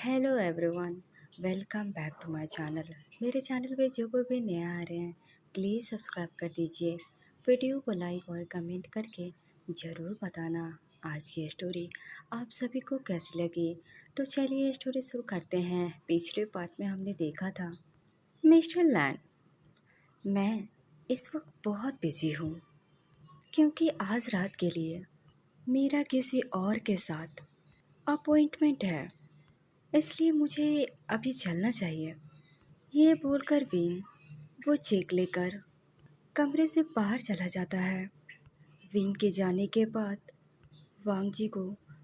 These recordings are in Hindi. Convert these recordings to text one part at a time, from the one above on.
Hello everyone, welcome back to my channel. मेरे चैनल पे जो कोई भी नया आ रहे हैं प्लीज़ सब्सक्राइब कर दीजिए। वीडियो को लाइक और कमेंट करके ज़रूर बताना आज की स्टोरी आप सभी को कैसी लगी। तो चलिए स्टोरी शुरू करते हैं। पिछले पार्ट में हमने देखा था मिस्टर लैन। मैं इस वक्त बहुत बिजी हूँ क्योंकि आज रात के लिए मेरा किसी और के साथ अपॉइंटमेंट है, इसलिए मुझे अभी चलना चाहिए। ये बोलकर विन वो चेक लेकर कमरे से बाहर चला जाता है। विन के जाने के बाद वांग जी को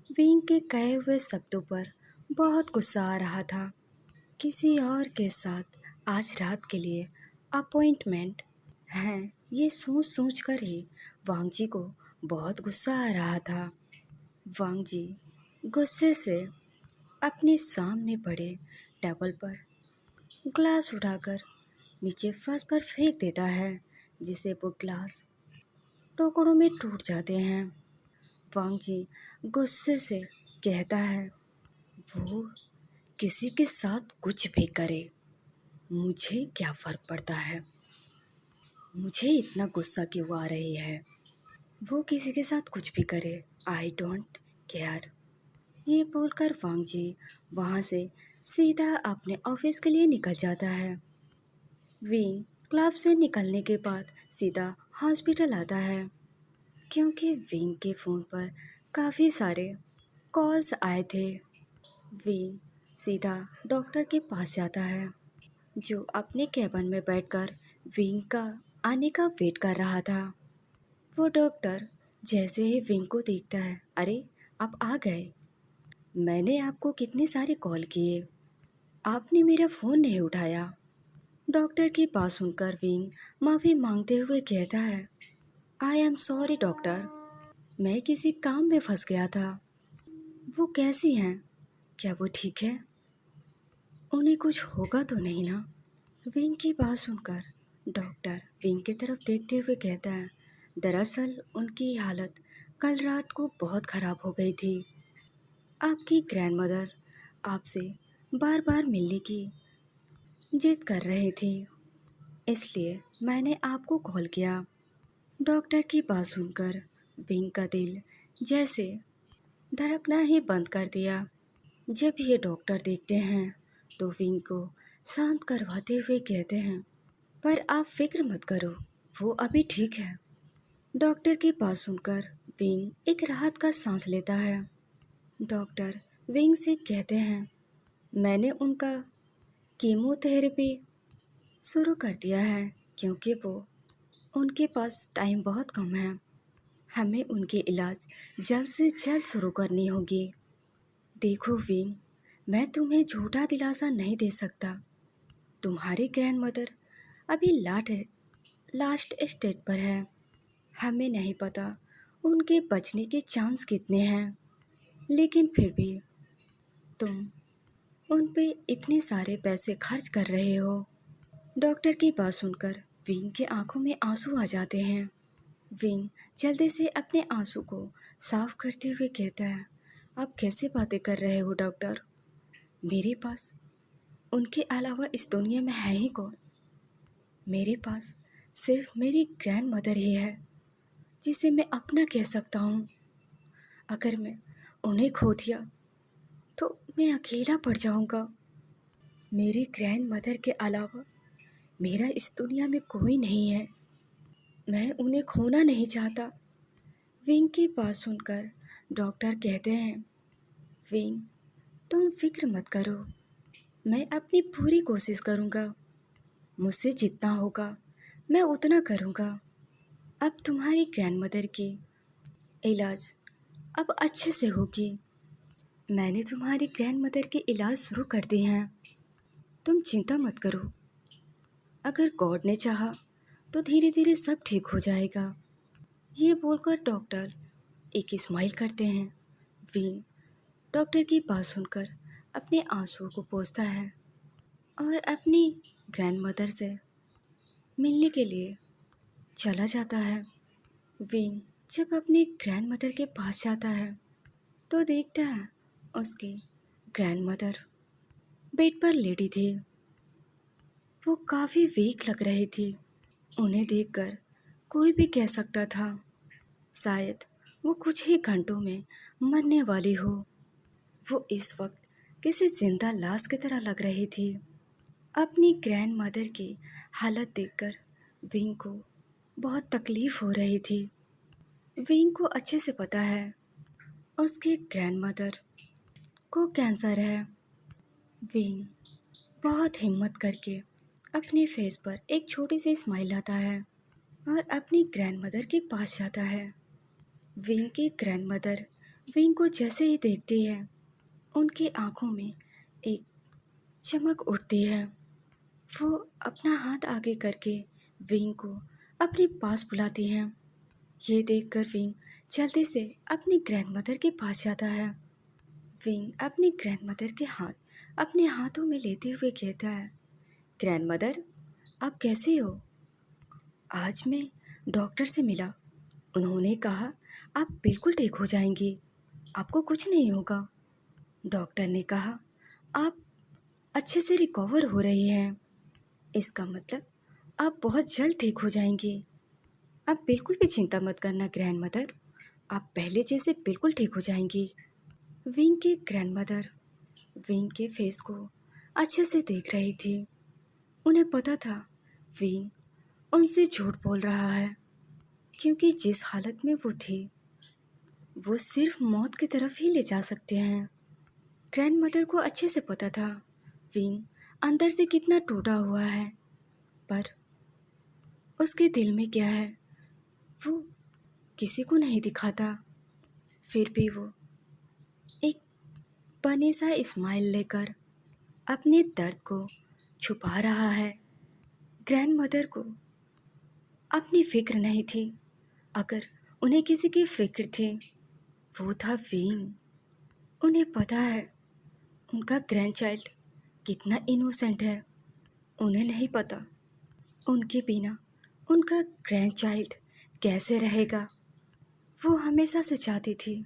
विन के कहे हुए शब्दों पर बहुत गुस्सा आ रहा था। किसी और के साथ आज रात के लिए अपॉइंटमेंट है, ये सोच सोच कर ही वांग जी को बहुत गुस्सा आ रहा था। वांग जी गुस्से से अपने सामने पड़े टेबल पर ग्लास उठाकर नीचे फर्श पर फेंक देता है, जिससे वो ग्लास टुकड़ों में टूट जाते हैं। वांग जी गुस्से से कहता है, वो किसी के साथ कुछ भी करे, मुझे क्या फ़र्क पड़ता है। मुझे इतना गुस्सा क्यों आ रही है। वो किसी के साथ कुछ भी करे, आई डोंट केयर। ये बोलकर वांग जी वहाँ से सीधा अपने ऑफिस के लिए निकल जाता है। विन क्लब से निकलने के बाद सीधा हॉस्पिटल आता है क्योंकि विन के फ़ोन पर काफ़ी सारे कॉल्स आए थे। विन सीधा डॉक्टर के पास जाता है जो अपने कैबिन में बैठकर विन का आने का वेट कर रहा था। वो डॉक्टर जैसे ही विन को देखता है, अरे आप आ गए। मैंने आपको कितने सारे कॉल किए, आपने मेरा फ़ोन नहीं उठाया। डॉक्टर की बात सुनकर विंग माफ़ी मांगते हुए कहता है, आई एम सॉरी डॉक्टर, मैं किसी काम में फंस गया था। वो कैसी हैं? क्या वो ठीक है? उन्हें कुछ होगा तो नहीं ना? विंग की बात सुनकर डॉक्टर विंग की तरफ देखते हुए कहता है, दरअसल उनकी हालत कल रात को बहुत ख़राब हो गई थी। आपकी ग्रैंडमदर आपसे बार बार मिलने की जिद कर रही थी, इसलिए मैंने आपको कॉल किया। डॉक्टर की बात सुनकर विंग का दिल जैसे धड़कना ही बंद कर दिया। जब ये डॉक्टर देखते हैं तो विंग को शांत करवाते हुए कहते हैं, पर आप फिक्र मत करो, वो अभी ठीक है। डॉक्टर की बात सुनकर विंग एक राहत का सांस लेता है। डॉक्टर विंग से कहते हैं, मैंने उनका कीमोथेरेपी शुरू कर दिया है क्योंकि वो उनके पास टाइम बहुत कम है। हमें उनके इलाज जल्द से जल्द शुरू करनी होगी। देखो विंग, मैं तुम्हें झूठा दिलासा नहीं दे सकता। तुम्हारी ग्रैंडमदर अभी लास्ट स्टेज पर है। हमें नहीं पता उनके बचने के चांस कितने हैं, लेकिन फिर भी तुम उन पे इतने सारे पैसे खर्च कर रहे हो। डॉक्टर की बात सुनकर विंग के आंखों में आंसू आ जाते हैं। विंग जल्दी से अपने आंसू को साफ करते हुए कहता है, आप कैसे बातें कर रहे हो डॉक्टर? मेरे पास उनके अलावा इस दुनिया में है ही कौन? मेरे पास सिर्फ मेरी ग्रैंड मदर ही है जिसे मैं अपना कह सकता हूँ। अगर मैं उन्हें खो दिया तो मैं अकेला पड़ जाऊँगा। मेरी ग्रैंड मदर के अलावा मेरा इस दुनिया में कोई नहीं है। मैं उन्हें खोना नहीं चाहता। विंग की बात सुनकर डॉक्टर कहते हैं, विंग तुम फिक्र मत करो, मैं अपनी पूरी कोशिश करूँगा। मुझसे जितना होगा मैं उतना करूँगा। अब तुम्हारी ग्रैंडमदर की इलाज अब अच्छे से होगी। मैंने तुम्हारी ग्रैंडमदर के इलाज शुरू कर दिए हैं, तुम चिंता मत करो। अगर गॉड ने चाहा तो धीरे धीरे सब ठीक हो जाएगा। ये बोलकर डॉक्टर एक स्माइल करते हैं। विंग डॉक्टर की बात सुनकर अपने आंसुओं को पोंछता है और अपनी ग्रैंडमदर से मिलने के लिए चला जाता है। विंग जब अपनी ग्रैंडमदर के पास जाता है तो देखता है उसकी ग्रैंडमदर बेड पर लेटी थी। वो काफ़ी वीक लग रही थी। उन्हें देखकर कोई भी कह सकता था शायद वो कुछ ही घंटों में मरने वाली हो। वो इस वक्त किसी जिंदा लाश की तरह लग रही थी। अपनी ग्रैंड मदर की हालत देखकर विंग को बहुत तकलीफ हो रही थी। विंग को अच्छे से पता है उसकी ग्रैंड मदर को कैंसर है। विंग बहुत हिम्मत करके अपने फेस पर एक छोटी सी स्माइल लाता है और अपनी ग्रैंडमदर के पास जाता है। विंग की ग्रैंडमदर विंग को जैसे ही देखती है, उनकी आंखों में एक चमक उठती है। वो अपना हाथ आगे करके विंग को अपने पास बुलाती हैं। ये देखकर विंग जल्दी से अपनी ग्रैंडमदर के पास जाता है। विंग अपनी ग्रैंडमदर के हाथ अपने हाथों में लेते हुए कहता है, ग्रैंडमदर, आप कैसी हो? आज मैं डॉक्टर से मिला। उन्होंने कहा आप बिल्कुल ठीक हो जाएंगी, आपको कुछ नहीं होगा। डॉक्टर ने कहा आप अच्छे से रिकवर हो रही हैं, इसका मतलब आप बहुत जल्द ठीक हो जाएंगी। आप बिल्कुल भी चिंता मत करना ग्रैंड मदर, आप पहले जैसे बिल्कुल ठीक हो जाएंगी। विंग की ग्रैंड मदर विंग के फेस को अच्छे से देख रही थी। उन्हें पता था विंग उनसे झूठ बोल रहा है, क्योंकि जिस हालत में वो थी वो सिर्फ मौत की तरफ ही ले जा सकते हैं। ग्रैंड मदर को अच्छे से पता था विंग अंदर से कितना टूटा हुआ है, पर उसके दिल में क्या है वो किसी को नहीं दिखाता। फिर भी वो एक बने सा स्माइल लेकर अपने दर्द को छुपा रहा है। ग्रैंड मदर को अपनी फिक्र नहीं थी। अगर उन्हें किसी की फिक्र थी वो था विंग। उन्हें पता है उनका ग्रैंड चाइल्ड कितना इनोसेंट है। उन्हें नहीं पता उनके बिना उनका ग्रैंड चाइल्ड कैसे रहेगा। वो हमेशा से चाहती थी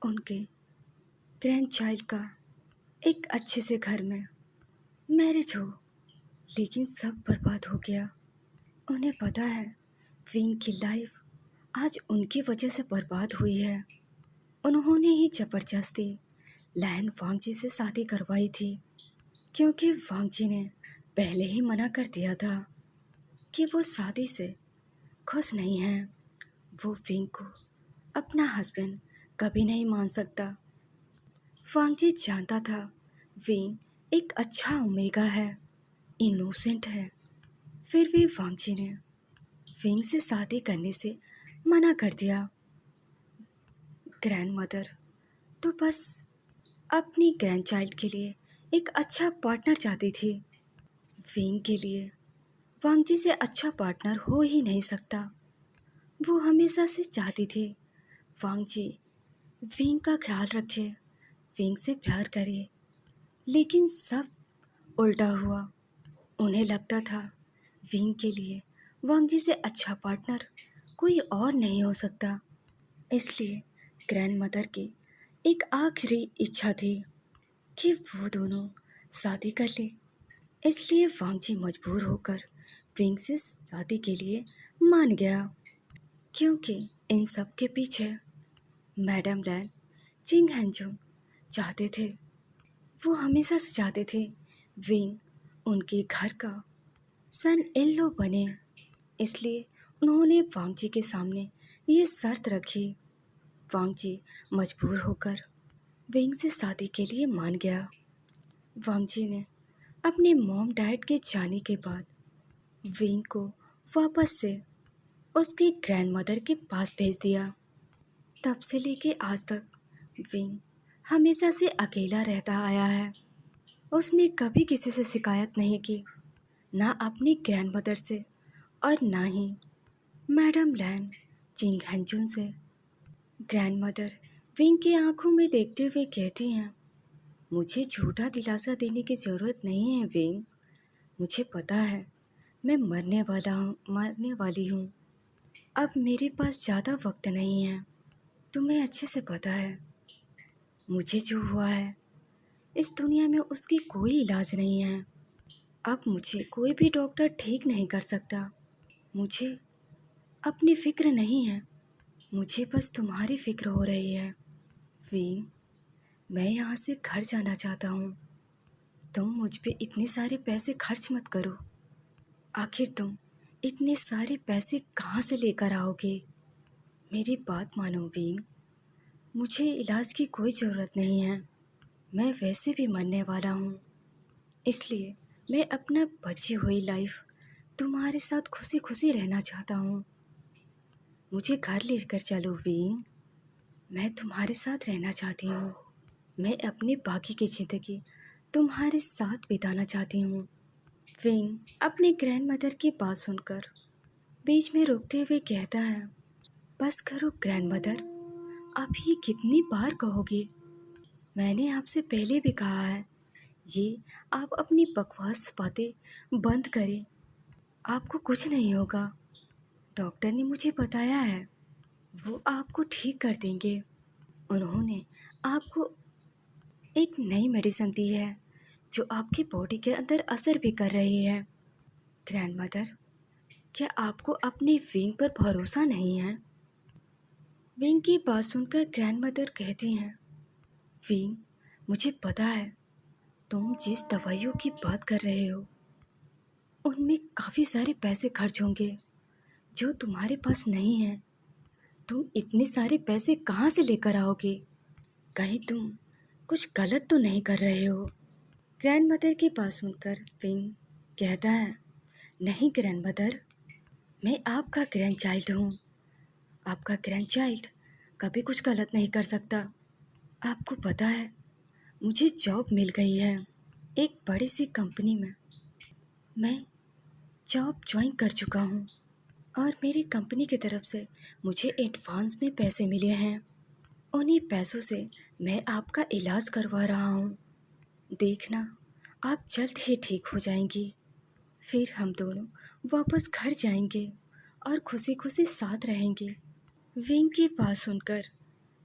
उनके ग्रैंड चाइल्ड का एक अच्छे से घर में मैरिज हो, लेकिन सब बर्बाद हो गया। उन्हें पता है विंग की लाइफ आज उनकी वजह से बर्बाद हुई है। उन्होंने ही जबरदस्ती लैन वांगजी से शादी करवाई थी, क्योंकि वांगजी ने पहले ही मना कर दिया था कि वो शादी से खुश नहीं है। वो विंग को अपना हस्बैंड कभी नहीं मान सकता। वांगजी जानता था विंग एक अच्छा ओमेगा है, इनोसेंट है। फिर भी वांगजी ने विंग से शादी करने से मना कर दिया। ग्रैंड मदर तो बस अपनी ग्रैंड चाइल्ड के लिए एक अच्छा पार्टनर चाहती थी। विंग के लिए वांगजी से अच्छा पार्टनर हो ही नहीं सकता। वो हमेशा से चाहती थी वांगजी विंग का ख्याल रखे, विंग से प्यार करे, लेकिन सब उल्टा हुआ। उन्हें लगता था विंग के लिए वांगजी से अच्छा पार्टनर कोई और नहीं हो सकता। इसलिए ग्रैंड मदर की एक आखिरी इच्छा थी कि वो दोनों शादी कर ले। इसलिए वांगजी मजबूर होकर विंग से शादी के लिए मान गया, क्योंकि इन सब के पीछे मैडम लैन चिंग हैंजुंग चाहते थे। वो हमेशा से चाहते थे विंग उनके घर का सन इन लॉ बने। इसलिए उन्होंने वांगजी के सामने ये शर्त रखी। वांगजी मजबूर होकर विंग से शादी के लिए मान गया। वांगजी ने अपने मॉम डैड के जाने के बाद विंग को वापस से उसकी ग्रैंडमदर के पास भेज दिया। तब से लेके आज तक विंग हमेशा से अकेला रहता आया है। उसने कभी किसी से शिकायत नहीं की, ना अपनी ग्रैंडमदर से और ना ही मैडम लैन चिंग हैंजुन से। ग्रैंडमदर विंग की आंखों में देखते हुए कहती हैं, मुझे झूठा दिलासा देने की ज़रूरत नहीं है विंग। मुझे पता है मैं मरने वाली हूँ। अब मेरे पास ज़्यादा वक्त नहीं है। तुम्हें अच्छे से पता है मुझे जो हुआ है इस दुनिया में उसकी कोई इलाज नहीं है। अब मुझे कोई भी डॉक्टर ठीक नहीं कर सकता। मुझे अपनी फ़िक्र नहीं है, मुझे बस तुम्हारी फ़िक्र हो रही है। वीन, मैं यहाँ से घर जाना चाहता हूँ। तुम मुझ पे इतने सारे पैसे खर्च मत करो। आखिर तुम इतने सारे पैसे कहाँ से लेकर आओगे? मेरी बात मानो वीन, मुझे इलाज की कोई ज़रूरत नहीं है। मैं वैसे भी मरने वाला हूँ, इसलिए मैं अपना बची हुई लाइफ तुम्हारे साथ खुशी खुशी रहना चाहता हूँ। मुझे घर लेकर चलो वीन, मैं तुम्हारे साथ रहना चाहती हूँ। मैं अपनी बाकी की ज़िंदगी तुम्हारे साथ बिताना चाहती हूँ। विंग अपनी ग्रैंड मदर की बात सुनकर बीच में रुकते हुए कहता है, बस करो ग्रैंड मदर, आप ये कितनी बार कहोगे? मैंने आपसे पहले भी कहा है, ये आप अपनी बकवास बातें बंद करें। आपको कुछ नहीं होगा। डॉक्टर ने मुझे बताया है, वो आपको ठीक कर देंगे। उन्होंने आपको एक नई मेडिसिन दी है जो आपकी बॉडी के अंदर असर भी कर रही है। ग्रैंड मदर, क्या आपको अपने विंग पर भरोसा नहीं है? विंग की बात सुनकर ग्रैंड मदर कहती हैं, विंग, मुझे पता है तुम जिस दवाइयों की बात कर रहे हो उनमें काफ़ी सारे पैसे खर्च होंगे जो तुम्हारे पास नहीं है। तुम इतने सारे पैसे कहाँ से लेकर आओगे? कहीं तुम कुछ गलत तो नहीं कर रहे हो? ग्रैंड मदर की बात सुनकर विंग कहता है, नहीं ग्रैंड मदर, मैं आपका ग्रैंड चाइल्ड हूँ। आपका ग्रैंड चाइल्ड कभी कुछ गलत नहीं कर सकता। आपको पता है, मुझे जॉब मिल गई है एक बड़ी सी कंपनी में। मैं जॉब ज्वाइन कर चुका हूँ और मेरी कंपनी की तरफ से मुझे एडवांस में पैसे मिले हैं। उन्हीं पैसों से मैं आपका इलाज करवा रहा हूँ। देखना, आप जल्द ही ठीक हो जाएंगी। फिर हम दोनों वापस घर जाएंगे और खुशी खुशी साथ रहेंगे। विंग की बात सुनकर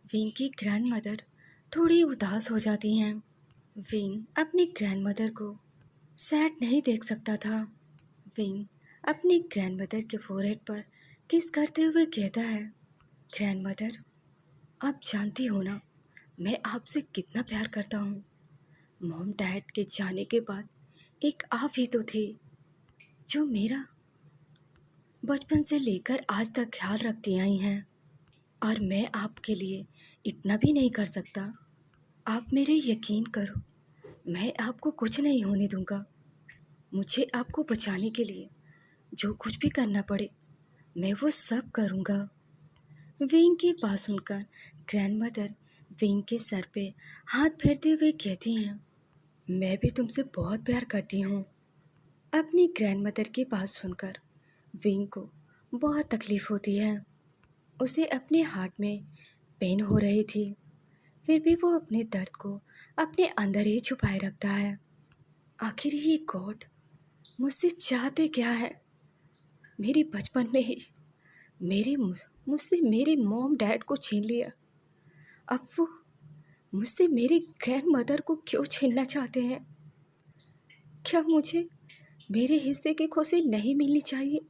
विंग की ग्रैंड मदर थोड़ी उदास हो जाती हैं। विंग अपनी ग्रैंड मदर को सैड नहीं देख सकता था। विंग अपनी ग्रैंड मदर के फोरहेड पर किस करते हुए कहता है, ग्रैंड मदर, आप जानती हो ना मैं आपसे कितना प्यार करता हूँ। मॉम डैड के जाने के बाद एक आप ही तो थी जो मेरा बचपन से लेकर आज तक ख्याल रखती आई हैं। और मैं आपके लिए इतना भी नहीं कर सकता? आप मेरे यकीन करो, मैं आपको कुछ नहीं होने दूंगा। मुझे आपको बचाने के लिए जो कुछ भी करना पड़े मैं वो सब करूंगा। विंग की बात सुनकर ग्रैंड मदर विंग के सर पे हाथ फेरते हुए कहती हैं, मैं भी तुमसे बहुत प्यार करती हूँ। अपनी ग्रैंड मदर की बात सुनकर विंग को बहुत तकलीफ़ होती है। उसे अपने हार्ट में पेन हो रही थी, फिर भी वो अपने दर्द को अपने अंदर ही छुपाए रखता है। आखिर ये गॉड मुझसे चाहते क्या है? मेरी बचपन में ही मेरे मुझसे मेरे मॉम डैड को छीन लिया। अब वो मुझसे मेरी ग्रैंड मदर को क्यों छीनना चाहते हैं? क्या मुझे मेरे हिस्से की खुशी नहीं मिलनी चाहिए?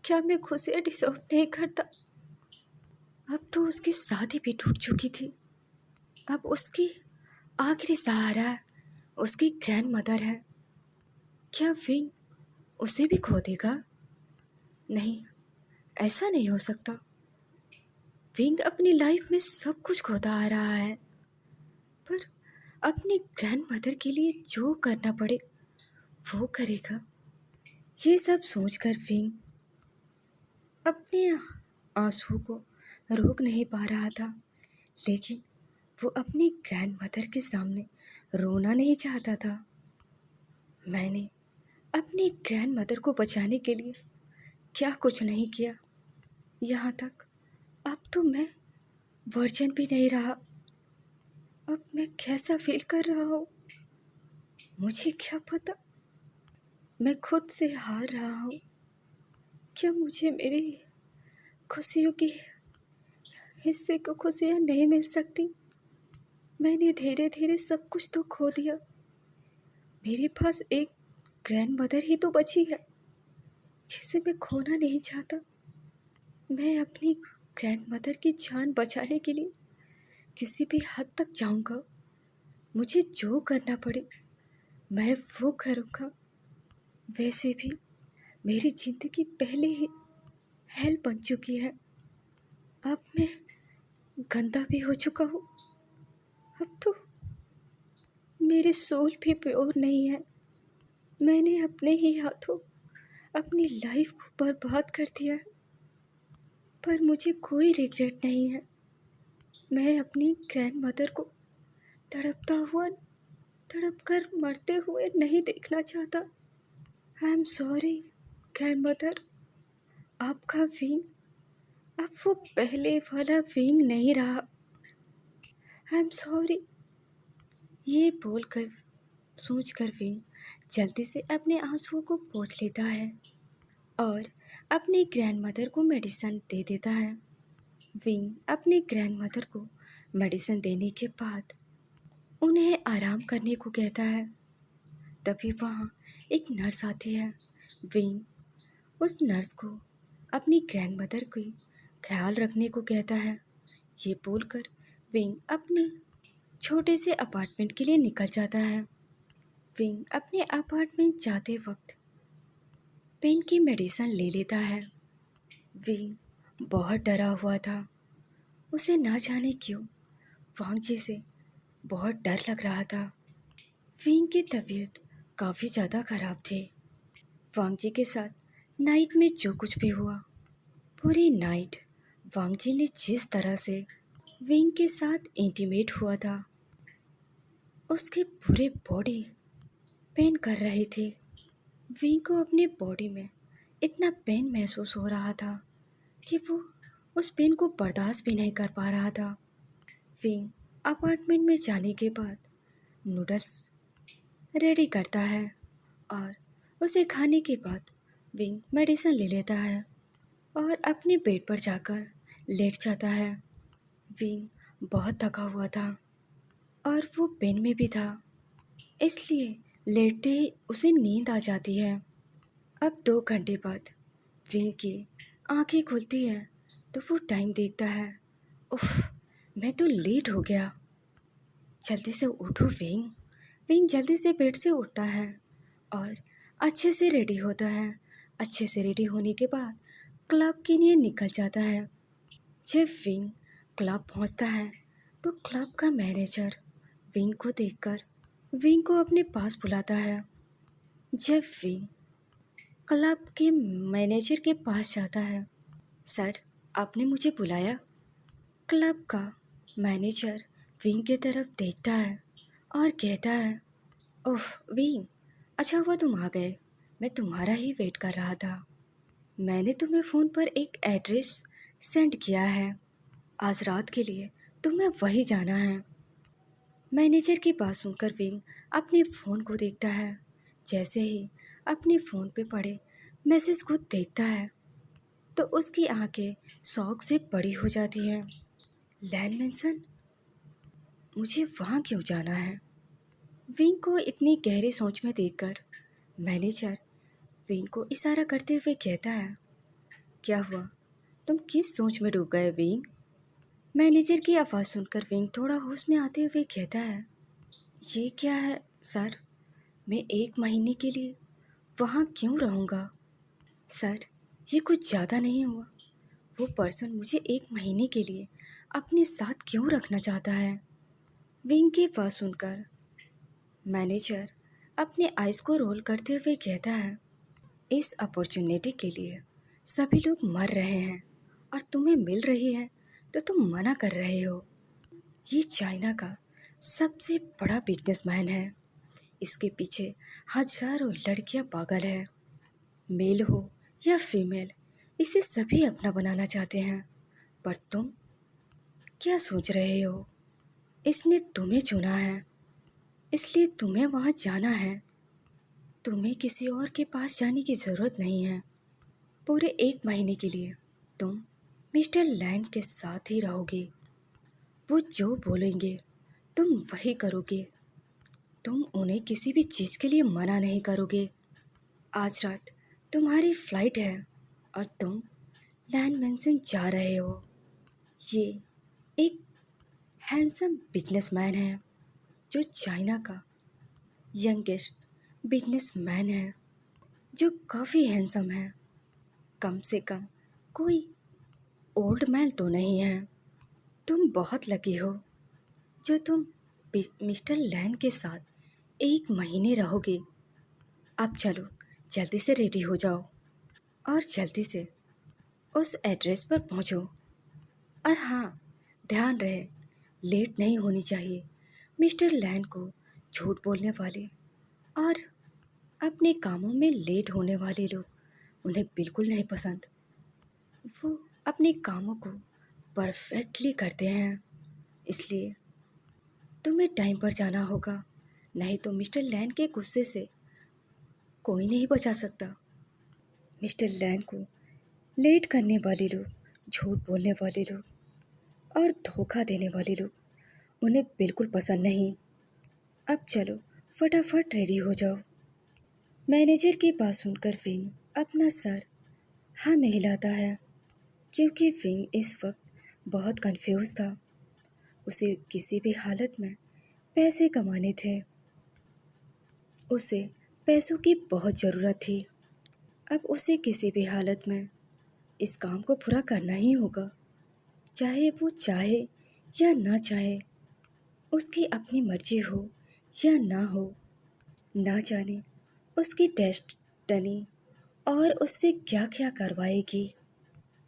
क्या मैं खुशियाँ डिजर्व नहीं करता? अब तो उसकी शादी भी टूट चुकी थी। अब उसकी आखिरी सहारा उसकी ग्रैंड मदर है। क्या विंग उसे भी खो देगा? नहीं, ऐसा नहीं हो सकता। विंग अपनी लाइफ में सब कुछ खोता आ रहा है, पर अपनी ग्रैंड मदर के लिए जो करना पड़े वो करेगा। ये सब सोचकर विंग अपने आंसू को रोक नहीं पा रहा था, लेकिन वो अपनी ग्रैंड मदर के सामने रोना नहीं चाहता था। मैंने अपनी ग्रैंड मदर को बचाने के लिए क्या कुछ नहीं किया। यहाँ तक अब तो मैं वर्जिन भी नहीं रहा। अब मैं कैसा फील कर रहा हूँ मुझे क्या पता। मैं खुद से हार रहा हूँ। क्या मुझे मेरी खुशियों की हिस्से को खुशियाँ नहीं मिल सकती? मैंने धीरे धीरे सब कुछ तो खो दिया। मेरे पास एक ग्रैंड मदर ही तो बची है जिसे मैं खोना नहीं चाहता। मैं अपनी ग्रैंड मदर की जान बचाने के लिए किसी भी हद तक जाऊंगा। मुझे जो करना पड़े मैं वो करूंगा। वैसे भी मेरी जिंदगी पहले ही हेल बन चुकी है। अब मैं गंदा भी हो चुका हूँ। अब तो मेरी सोल भी प्योर नहीं है। मैंने अपने ही हाथों अपनी लाइफ को बर्बाद कर दिया है, पर मुझे कोई रिग्रेट नहीं है। मैं अपनी ग्रैंड मदर को तड़पता हुआ, तड़प कर मरते हुए नहीं देखना चाहता। I am sorry grand mother. आपका विंग अब वो पहले वाला विंग नहीं रहा। I am sorry. ये बोलकर सोचकर विंग जल्दी से अपने आंसुओं को पोंछ लेता है और अपनी ग्रैंड मदर को मेडिसिन दे देता है। विंग अपनी ग्रैंड मदर को मेडिसिन देने के बाद उन्हें आराम करने को कहता है। तभी वहाँ एक नर्स आती है। विंग उस नर्स को अपनी ग्रैंड मदर की ख्याल रखने को कहता है। ये बोलकर विंग अपने छोटे से अपार्टमेंट के लिए निकल जाता है। विंग अपने अपार्टमेंट जाते वक्त पेन की मेडिसिन ले लेता है। विंग बहुत डरा हुआ था। उसे ना जाने क्यों वांग जी से बहुत डर लग रहा था। विंग की तबीयत काफ़ी ज़्यादा ख़राब थी। वांग जी के साथ नाइट में जो कुछ भी हुआ, पूरी नाइट वांग जी ने जिस तरह से विंग के साथ इंटीमेट हुआ था, उसकी पूरी बॉडी पेन कर रही थी। विंग को अपने बॉडी में इतना पेन महसूस हो रहा था कि वो उस पेन को बर्दाश्त भी नहीं कर पा रहा था। विंग अपार्टमेंट में जाने के बाद नूडल्स रेडी करता है और उसे खाने के बाद विंग मेडिसिन ले लेता है और अपने बेड पर जाकर लेट जाता है। विंग बहुत थका हुआ था और वो पेन में भी था, इसलिए लेटते ही उसे नींद आ जाती है। अब 2 घंटे बाद विंग की आंखें खुलती हैं तो वो टाइम देखता है। उफ, मैं तो लेट हो गया। जल्दी से उठो विंग। विंग जल्दी से बेड से उठता है और अच्छे से रेडी होता है। अच्छे से रेडी होने के बाद क्लब के लिए निकल जाता है। जब विंग क्लब पहुंचता है तो क्लब का मैनेजर विंग को देखकर विंग को अपने पास बुलाता है। जब विंग क्लब के मैनेजर के पास जाता है, सर आपने मुझे बुलाया? क्लब का मैनेजर विंग की तरफ देखता है और कहता है, ओह विंग, अच्छा हुआ तुम आ गए। मैं तुम्हारा ही वेट कर रहा था। मैंने तुम्हें फ़ोन पर एक एड्रेस सेंड किया है। आज रात के लिए तुम्हें वही जाना है। मैनेजर की बात सुनकर विंग अपने फ़ोन को देखता है। जैसे ही अपने फ़ोन पे पड़े मैसेज को देखता है तो उसकी आंखें शौक से बड़ी हो जाती हैं। लैंड मेंशन, मुझे वहाँ क्यों जाना है? विंग को इतनी गहरी सोच में देखकर मैनेजर विंग को इशारा करते हुए कहता है, क्या हुआ? तुम किस सोच में डूब गए विंग? मैनेजर की आवाज़ सुनकर विंग थोड़ा होश में आते हुए कहता है, ये क्या है सर? मैं 1 महीने के लिए वहाँ क्यों रहूँगा? सर ये कुछ ज़्यादा नहीं हुआ? वो पर्सन मुझे 1 महीने के लिए अपने साथ क्यों रखना चाहता है? विंग की बात सुनकर मैनेजर अपने आइज़ को रोल करते हुए कहता है, इस अपॉर्चुनिटी के लिए सभी लोग मर रहे हैं और तुम्हें मिल रही है तो तुम मना कर रहे हो। ये चाइना का सबसे बड़ा बिजनेसमैन है। इसके पीछे हजारों लड़कियां पागल है। मेल हो या फीमेल, इसे सभी अपना बनाना चाहते हैं। पर तुम क्या सोच रहे हो? इसने तुम्हें चुना है, इसलिए तुम्हें वहाँ जाना है। तुम्हें किसी और के पास जाने की ज़रूरत नहीं है। पूरे 1 महीने के लिए तुम मिस्टर लैंग के साथ ही रहोगे। वो जो बोलेंगे तुम वही करोगे। तुम उन्हें किसी भी चीज़ के लिए मना नहीं करोगे। आज रात तुम्हारी फ्लाइट है और तुम लैंड मेंशन जा रहे हो। ये एक हैंडसम बिजनेसमैन है जो चाइना का यंगेस्ट बिजनेसमैन है जो काफ़ी हैंडसम है। कम से कम कोई ओल्ड मैन तो नहीं है। तुम बहुत लकी हो जो तुम मिस्टर लैन के साथ 1 महीने रहोगे। अब चलो, जल्दी से रेडी हो जाओ और जल्दी से उस एड्रेस पर पहुंचो। और हाँ, ध्यान रहे, लेट नहीं होनी चाहिए। मिस्टर लैन को झूठ बोलने वाले और अपने कामों में लेट होने वाले लोग उन्हें बिल्कुल नहीं पसंद। वो अपने कामों को परफेक्टली करते हैं, इसलिए तुम्हें टाइम पर जाना होगा, नहीं तो मिस्टर लैन के गुस्से से कोई नहीं बचा सकता। मिस्टर लैन को लेट करने वाले लोग, झूठ बोलने वाले लोग और धोखा देने वाले लोग उन्हें बिल्कुल पसंद नहीं। अब चलो, फटाफट रेडी हो जाओ। मैनेजर की बात सुनकर विंग अपना सर हाँ में हिलाता है, क्योंकि विंग इस वक्त बहुत कंफ्यूज था। उसे किसी भी हालत में पैसे कमाने थे। उसे पैसों की बहुत ज़रूरत थी। अब उसे किसी भी हालत में इस काम को पूरा करना ही होगा, चाहे वो चाहे या ना चाहे। उसकी अपनी मर्जी हो या ना हो, ना जाने उसकी डेस्टिनी और उससे क्या क्या करवाएगी।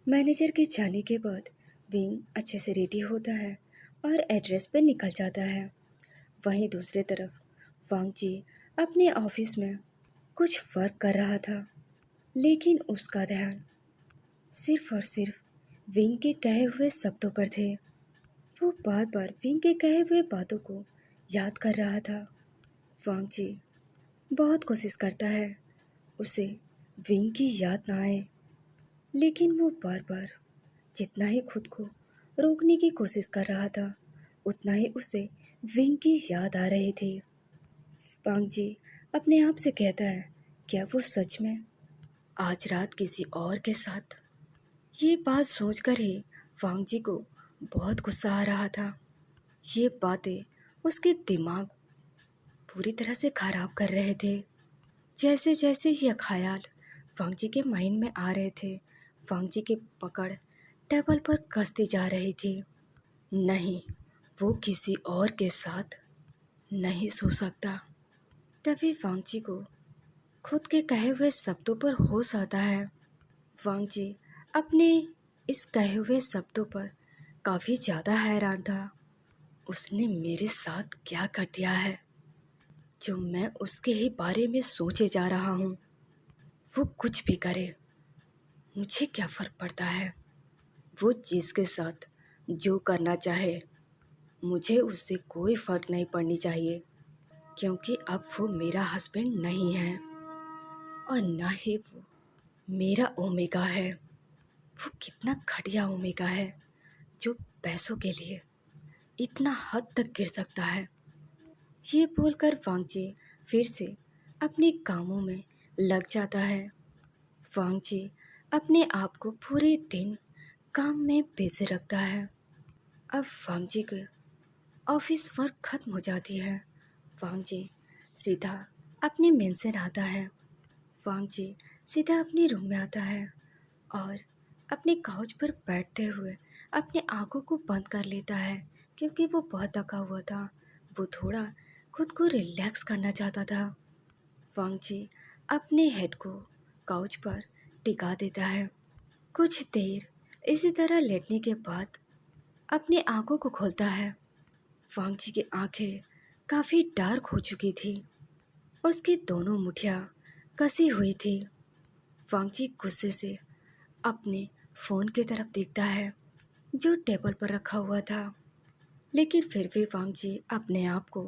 मैनेजर के जाने के बाद विंग अच्छे से रेडी होता है और एड्रेस पर निकल जाता है। वहीं दूसरी तरफ वांग जी अपने ऑफिस में कुछ वर्क कर रहा था, लेकिन उसका ध्यान सिर्फ और सिर्फ विंग के कहे हुए शब्दों पर थे। वो बार बार विंग के कहे हुए बातों को याद कर रहा था। वांग जी बहुत कोशिश करता है उसे विंग की याद ना आए, लेकिन वो बार बार जितना ही खुद को रोकने की कोशिश कर रहा था, उतना ही उसे विंग की याद आ रही थी। वांग जी अपने आप से कहता है, क्या वो सच में आज रात किसी और के साथ? ये बात सोचकर ही वांग जी को बहुत गुस्सा आ रहा था। ये बातें उसके दिमाग पूरी तरह से खराब कर रहे थे। जैसे जैसे ये ख्याल वांग जी के माइंड में आ रहे थे, वांग जी की पकड़ टेबल पर कसती जा रही थी। नहीं, वो किसी और के साथ नहीं सो सकता। तभी वांग जी को खुद के कहे हुए शब्दों पर होश आता है। वांग जी अपने इस कहे हुए शब्दों पर काफ़ी ज़्यादा हैरान था। उसने मेरे साथ क्या कर दिया है जो मैं उसके ही बारे में सोचे जा रहा हूँ। वो कुछ भी करे, मुझे क्या फ़र्क पड़ता है। वो जिसके साथ जो करना चाहे, मुझे उससे कोई फ़र्क नहीं पड़नी चाहिए, क्योंकि अब वो मेरा हस्बैंड नहीं है और ना ही वो मेरा ओमेगा है। वो कितना घटिया ओमेगा है जो पैसों के लिए इतना हद तक गिर सकता है। ये बोलकर वांग जी फिर से अपने कामों में लग जाता है। वांग जी अपने आप को पूरे दिन काम में बिजी रखता है। अब वांग जी के ऑफिस वर्क खत्म हो जाती है। वांग जी सीधा अपने मेंशन आता है। वांग जी सीधा अपने रूम में आता है और अपने काउच पर बैठते हुए अपने आंखों को बंद कर लेता है, क्योंकि वो बहुत थका हुआ था। वो थोड़ा खुद को रिलैक्स करना चाहता था। वांग जी अपने हेड को काउच पर टिका देता है। कुछ देर इसी तरह लेटने के बाद अपनी आंखों को खोलता है। वांग जी की आंखें काफ़ी डार्क हो चुकी थी। उसकी दोनों मुठियाँ कसी हुई थी। वांग जी गुस्से से अपने फ़ोन की तरफ देखता है जो टेबल पर रखा हुआ था, लेकिन फिर भी वांग जी अपने आप को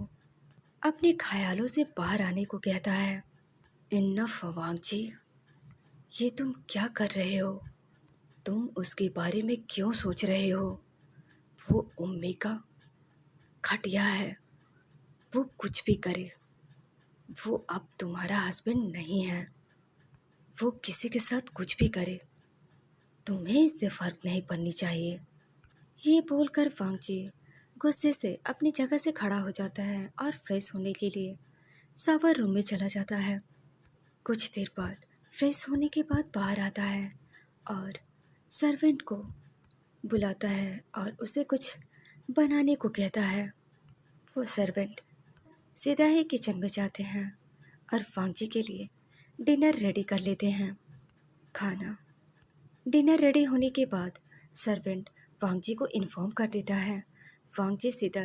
अपने ख्यालों से बाहर आने को कहता है। इन्नफ वांग जी, ये तुम क्या कर रहे हो? तुम उसके बारे में क्यों सोच रहे हो? वो ओमेगा घटिया है। वो कुछ भी करे, वो अब तुम्हारा हस्बैंड नहीं है। वो किसी के साथ कुछ भी करे, तुम्हें इससे फर्क नहीं पड़नी चाहिए। ये बोलकर वांगजी गुस्से से अपनी जगह से खड़ा हो जाता है और फ्रेश होने के लिए शावर रूम में चला जाता है। कुछ देर बाद फ्रेश होने के बाद बाहर आता है और सर्वेंट को बुलाता है और उसे कुछ बनाने को कहता है। वो सर्वेंट सीधा ही किचन में जाते हैं और वांगजी के लिए डिनर रेडी कर लेते हैं। डिनर रेडी होने के बाद सर्वेंट वांगजी को इन्फॉर्म कर देता है। वांगजी सीधा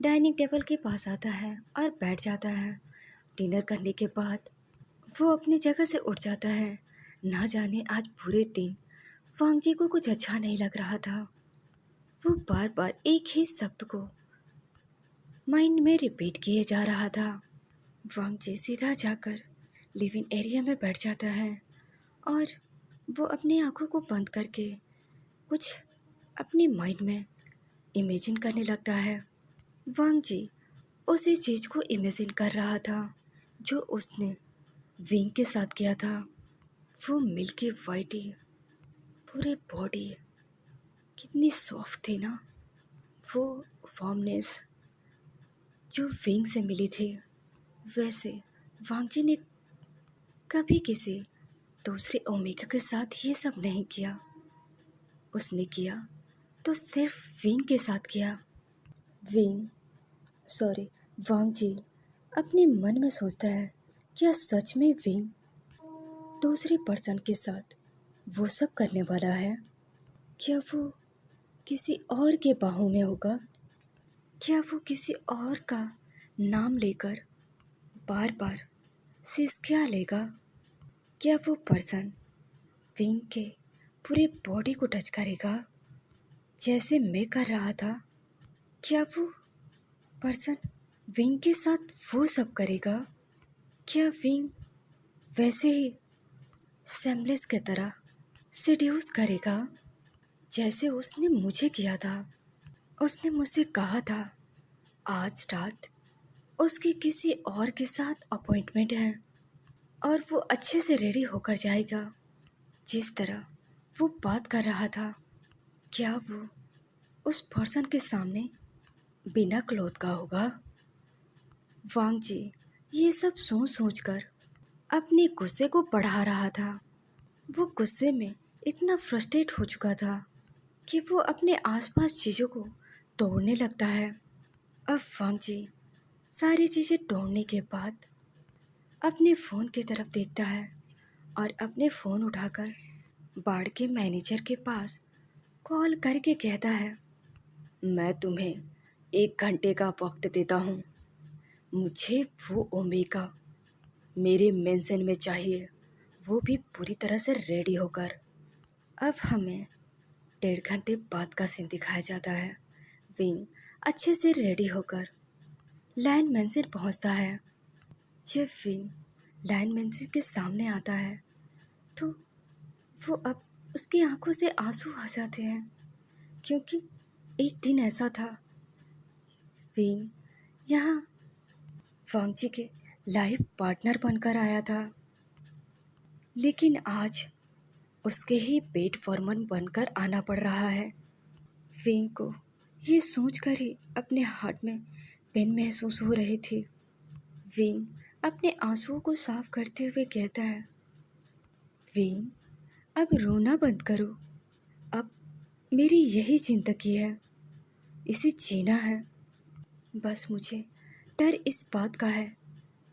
डाइनिंग टेबल के पास आता है और बैठ जाता है। डिनर करने के बाद वो अपनी जगह से उठ जाता है। ना जाने आज पूरे दिन वांगजी को कुछ अच्छा नहीं लग रहा था। वो बार बार एक ही शब्द को माइंड में रिपीट किए जा रहा था। वांगजी सीधा जाकर लिविंग एरिया में बैठ जाता है और वो अपनी आंखों को बंद करके कुछ अपने माइंड में इमेजिन करने लगता है। वांगजी उसी चीज़ को इमेजिन कर रहा था जो उसने विंग के साथ किया था। वो मिल्की वाइट ही पूरे बॉडी कितनी सॉफ्ट थी ना। वो वार्मनेस जो विंग से मिली थी, वैसे वांगजी ने कभी किसी दूसरे ओमेगा के साथ ये सब नहीं किया। उसने किया तो सिर्फ विंग के साथ किया। विंग सॉरी वांगजी अपने मन में सोचता है, क्या सच में विंग दूसरे पर्सन के साथ वो सब करने वाला है? क्या वो किसी और के बाहों में होगा? क्या वो किसी और का नाम लेकर बार बार सिसकियाँ लेगा? क्या वो पर्सन विंग के पूरे बॉडी को टच करेगा जैसे मैं कर रहा था? क्या वो पर्सन विंग के साथ वो सब करेगा? क्या विंग वैसे ही सेमलेस की तरह सेड्यूस करेगा जैसे उसने मुझे किया था? उसने मुझसे कहा था आज रात उसकी किसी और के साथ अपॉइंटमेंट है और वो अच्छे से रेडी होकर जाएगा। जिस तरह वो बात कर रहा था, क्या वो उस पर्सन के सामने बिना क्लॉथ का होगा? वांगजी ये सब सोच सोच कर अपने गुस्से को बढ़ा रहा था। वो गुस्से में इतना फ्रस्ट्रेट हो चुका था कि वो अपने आसपास चीज़ों को तोड़ने लगता है। अब वांगजी सारी चीज़ें तोड़ने के बाद अपने फ़ोन की तरफ देखता है और अपने फ़ोन उठाकर बाड़ के मैनेजर के पास कॉल करके कहता है, मैं तुम्हें 1 घंटे का वक्त देता हूँ। मुझे वो ओमेगा मेरे मेंशन में चाहिए, वो भी पूरी तरह से रेडी होकर। अब हमें 1.5 घंटे बाद का सीन दिखाया जाता है। विंग अच्छे से रेडी होकर लाइन मंजिल पहुंचता है। जब विंग लाइन मंजिल के सामने आता है तो वो अब उसकी आंखों से आंसू आ जाते हैं, क्योंकि एक दिन ऐसा था विंग यहाँ वांगजी के लाइफ पार्टनर बनकर आया था, लेकिन आज उसके ही पेट फॉरमन बनकर आना पड़ रहा है। विंग को ये सोचकर ही अपने हार्ट में पेन महसूस हो रही थी। विंग अपने आंसुओं को साफ करते हुए कहता है, विंग अब रोना बंद करो। अब मेरी यही ज़िंदगी है, इसे जीना है। बस मुझे डर इस बात का है,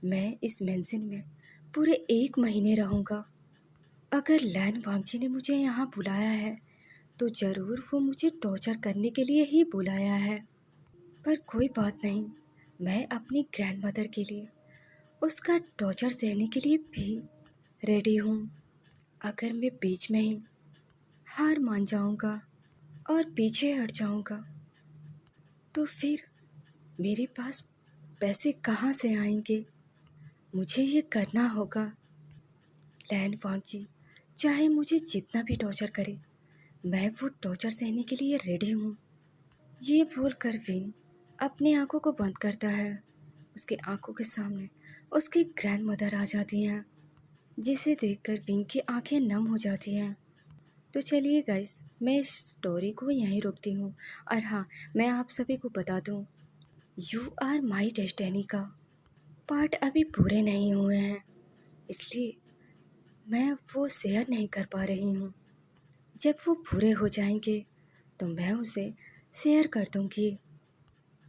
मैं इस मेंशन में पूरे 1 महीने रहूँगा। अगर लैन वांगजी ने मुझे यहाँ बुलाया है तो ज़रूर वो मुझे टॉर्चर करने के लिए ही बुलाया है। पर कोई बात नहीं, मैं अपनी ग्रैंडमदर के लिए उसका टॉर्चर सहने के लिए भी रेडी हूँ। अगर मैं बीच में ही हार मान जाऊँगा और पीछे हट जाऊँगा तो फिर मेरे पास पैसे कहाँ से आएंगे? मुझे ये करना होगा। लैन वांगजी चाहे मुझे जितना भी टॉर्चर करे, मैं वो टॉर्चर सहने के लिए रेडी हूँ। ये बोलकर विंग अपनी आंखों को बंद करता है। उसकी आंखों के सामने उसकी ग्रैंड मदर आ जाती हैं, जिसे देखकर विंग की आंखें नम हो जाती हैं। तो चलिए गाइस, मैं इस स्टोरी को यहीं रोकती हूँ। और हाँ, मैं आप सभी को बता दूँ, यू आर माई डेस्टिनी का पार्ट अभी पूरे नहीं हुए हैं, इसलिए मैं वो शेयर नहीं कर पा रही हूँ। जब वो पूरे हो जाएंगे तो मैं उसे शेयर कर दूँगी।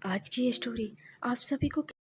आज की ये स्टोरी आप सभी को